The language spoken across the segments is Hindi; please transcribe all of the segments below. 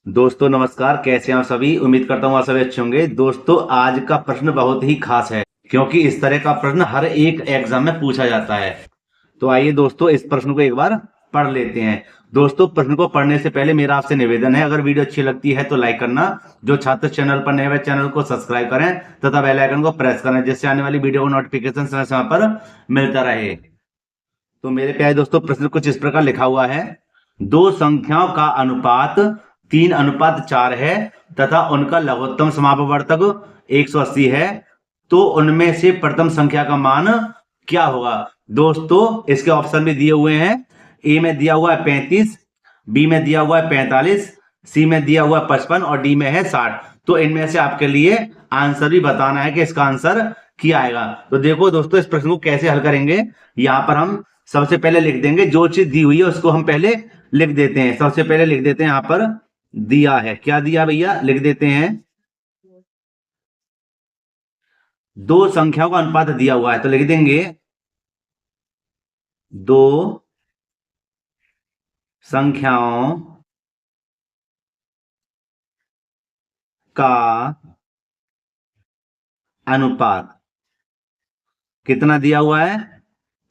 दोस्तों नमस्कार, कैसे हैं आप सभी। उम्मीद करता हूँ आप सभी अच्छे होंगे। दोस्तों आज का प्रश्न बहुत ही खास है क्योंकि इस तरह का प्रश्न हर एक एग्जाम में पूछा जाता है। तो आइए दोस्तों इस प्रश्न को एक बार पढ़ लेते हैं। दोस्तों प्रश्न को पढ़ने से पहले मेरा आपसे निवेदन है, अगर वीडियो अच्छी लगती है तो लाइक करना, जो छात्र चैनल पर नए हुए चैनल को सब्सक्राइब करें तथा बेल आइकन को प्रेस करें जिससे आने वाली वीडियो को नोटिफिकेशन समय समय पर मिलता रहे। तो मेरे प्यारे दोस्तों प्रश्न कुछ इस प्रकार लिखा हुआ है। दो संख्याओं का अनुपात 3:4 है तथा उनका लघुत्तम समापवर्तक 180 है, तो उनमें से प्रथम संख्या का मान क्या होगा। दोस्तों इसके ऑप्शन भी दिए हुए हैं। ए में दिया हुआ है 35, बी में दिया हुआ है 45, सी में दिया हुआ है 55 और डी में है 60। तो इनमें से आपके लिए आंसर भी बताना है कि इसका आंसर क्या आएगा। तो देखो दोस्तों इस प्रश्न को कैसे हल करेंगे। यहाँ पर हम सबसे पहले लिख देंगे, जो चीज दी हुई है उसको हम पहले लिख देते हैं। सबसे पहले लिख देते हैं, यहाँ पर दिया है, क्या दिया भैया, लिख देते हैं दो संख्याओं का अनुपात दिया हुआ है, तो लिख देंगे दो संख्याओं का अनुपात कितना दिया हुआ है,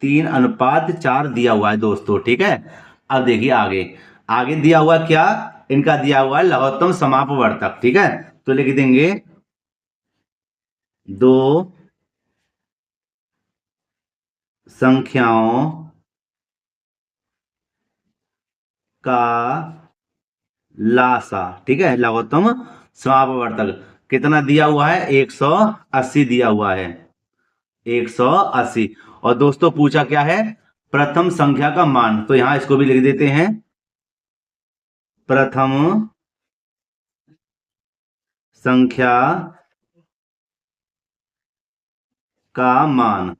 3:4 दिया हुआ है दोस्तों। ठीक है, अब देखिए आगे आगे दिया हुआ क्या, इनका दिया हुआ है लघुत्तम समापवर्तक। ठीक है, तो लिख देंगे दो संख्याओं का लासा। ठीक है, लघुत्तम समापवर्तक कितना दिया हुआ है, 180 दिया हुआ है, 180। और दोस्तों पूछा क्या है, प्रथम संख्या का मान, तो यहां इसको भी लिख देते हैं प्रथम संख्या का मान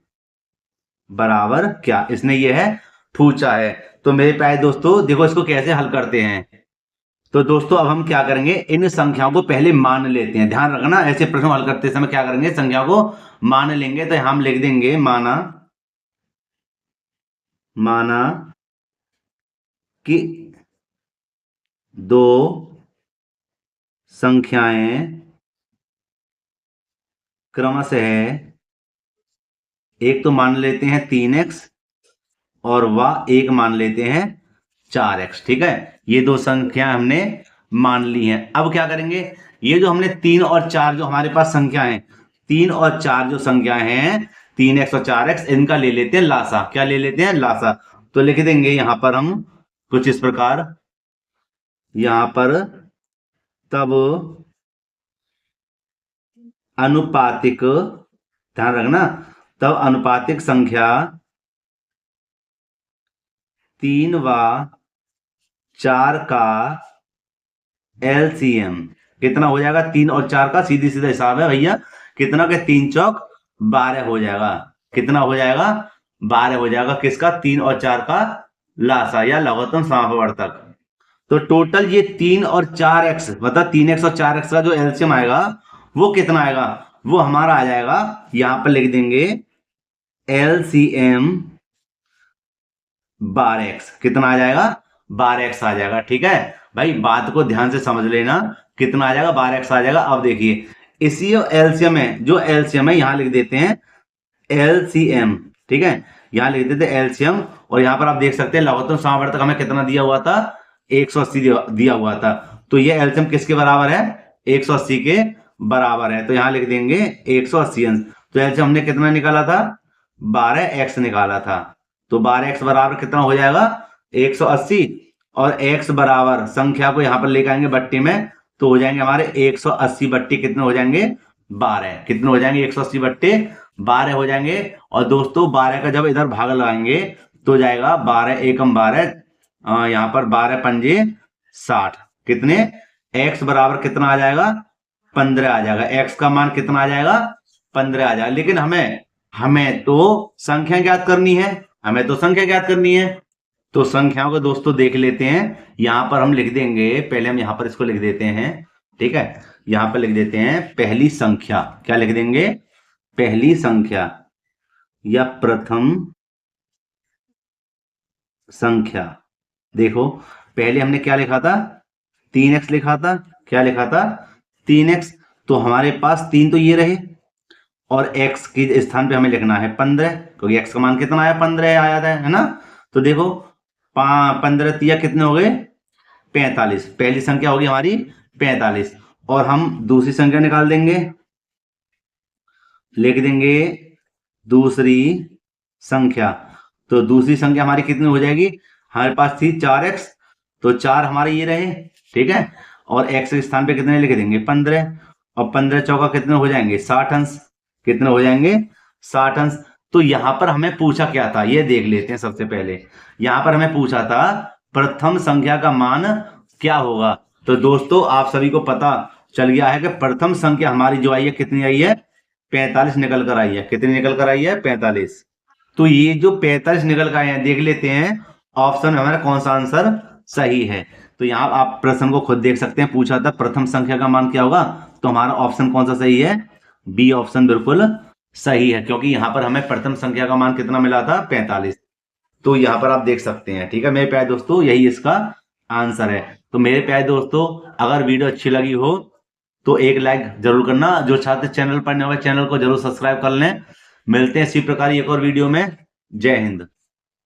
बराबर क्या, इसने ये है पूछा है। तो मेरे प्यारे दोस्तों देखो इसको कैसे हल करते हैं। तो दोस्तों अब हम क्या करेंगे, इन संख्याओं को पहले मान लेते हैं। ध्यान रखना ऐसे प्रश्न हल करते समय क्या करेंगे, संख्या को मान लेंगे। तो हम लिख देंगे माना माना कि दो संख्याएं क्रमशः, एक तो मान लेते हैं 3x और वह एक मान लेते हैं 4x। ठीक है, ये दो संख्या हमने मान ली हैं। अब क्या करेंगे, ये जो हमने 3 और 4 जो हमारे पास संख्या है, 3 और 4 जो संख्या हैं 3x और 4x, इनका ले लेते हैं लासा। क्या ले लेते हैं, लासा। तो लिख देंगे यहां पर हम कुछ इस प्रकार, यहां पर तब अनुपातिक, ध्यान रखना, तब अनुपातिक संख्या 3 व 4 का एलसीएम कितना हो जाएगा, 3 और 4 का सीधी सीधा हिसाब है भैया, कितना के 3 चौक 12 हो जाएगा। कितना हो जाएगा, 12 हो जाएगा। किसका, 3 और 4 का लासा या लघुत्तम समापवर्तक। तो टोटल ये 3 और 4x, मतलब 3x और 4x का जो एलसीएम आएगा वो कितना आएगा, वो हमारा आ जाएगा, यहां पर लिख देंगे एलसीएम 12x। कितना आ जाएगा, 12x आ जाएगा। ठीक है भाई, बात को ध्यान से समझ लेना, कितना आ जाएगा, 12x आ जाएगा। अब देखिए इसी एलसीएम है, जो एलसीएम है यहां लिख देते हैं एलसीएम। ठीक है, यहां लिख देते हैं एलसीएम। और यहां पर आप देख सकते हैं लघुत्तम समापवर्तक हमें कितना दिया हुआ था, 180 दिया हुआ था। तो ये एलसीएम किसके बराबर है, 180 के बराबर है। तो यहां लिख देंगे 180 अंश। तो एलसीएम हमने कितना निकाला था, 12x निकाला था। तो 12x बराबर कितना हो जाएगा, 180। और x बराबर संख्या को यहां पर लेकर आएंगे बट्टी में, तो हो जाएंगे हमारे 180 बट्टी कितने हो जाएंगे, 12। कितने हो जाएंगे, 180 बट्टे 12 हो जाएंगे। और दोस्तों 12 का जब इधर भाग लगाएंगे तो जाएगा 12 एकम 12, यहां पर 12 पंजे 60। कितने, x बराबर कितना आ जाएगा, 15 आ जाएगा। x का मान कितना आ जाएगा, 15 आ जाएगा। लेकिन हमें हमें तो संख्या ज्ञात करनी है, हमें तो संख्या ज्ञात करनी है। तो संख्याओं को दोस्तों देख लेते हैं। यहां पर हम लिख देंगे, पहले हम यहां पर इसको लिख देते हैं। ठीक है, यहां पर लिख देते हैं पहली संख्या। क्या लिख देंगे, पहली संख्या या प्रथम संख्या। देखो पहले हमने क्या लिखा था, 3x लिखा था, क्या लिखा था 3x। तो हमारे पास 3 तो ये रहे और x के स्थान पे हमें लिखना है 15, क्योंकि x का मान कितना आया 15 आया था, है ना। तो देखो 15 तिया कितने हो गए 45, पहली संख्या होगी हमारी 45 और हम दूसरी संख्या निकाल देंगे, लिख देंगे दूसरी संख्या। तो दूसरी संख्या हमारी कितनी हो जाएगी, हमारे पास थी 4x, तो 4 हमारे ये रहे, ठीक है। और x के स्थान पे कितने लिख देंगे 15, और 15 चौका कितने हो जाएंगे 60 अंश, कितने हो जाएंगे 60 अंश। तो यहां पर हमें पूछा क्या था ये देख लेते हैं। सबसे पहले यहां पर हमें पूछा था प्रथम संख्या का मान क्या होगा। तो दोस्तों आप सभी को पता चल गया है कि प्रथम संख्या हमारी जो आई है कितनी आई है 45 निकल कर आई है। कितनी निकल कर आई है 45। तो ये जो 45 निकल कर आए हैं देख लेते हैं ऑप्शन में हमारा कौन सा आंसर सही है। तो यहाँ आप प्रश्न को खुद देख सकते हैं, पूछा था प्रथम संख्या का मान क्या होगा, तो हमारा ऑप्शन कौन सा सही है, बी ऑप्शन बिल्कुल सही है, क्योंकि यहाँ पर हमें प्रथम संख्या का मान कितना मिला था 45। तो यहाँ पर आप देख सकते हैं, ठीक है मेरे प्यारे दोस्तों, यही इसका आंसर है। तो मेरे प्यारे दोस्तों अगर वीडियो अच्छी लगी हो तो एक लाइक जरूर करना, जो छात्र चैनल पर नए हो चैनल को जरूर सब्सक्राइब कर लें। मिलते हैं इसी प्रकार एक और वीडियो में। जय हिंद।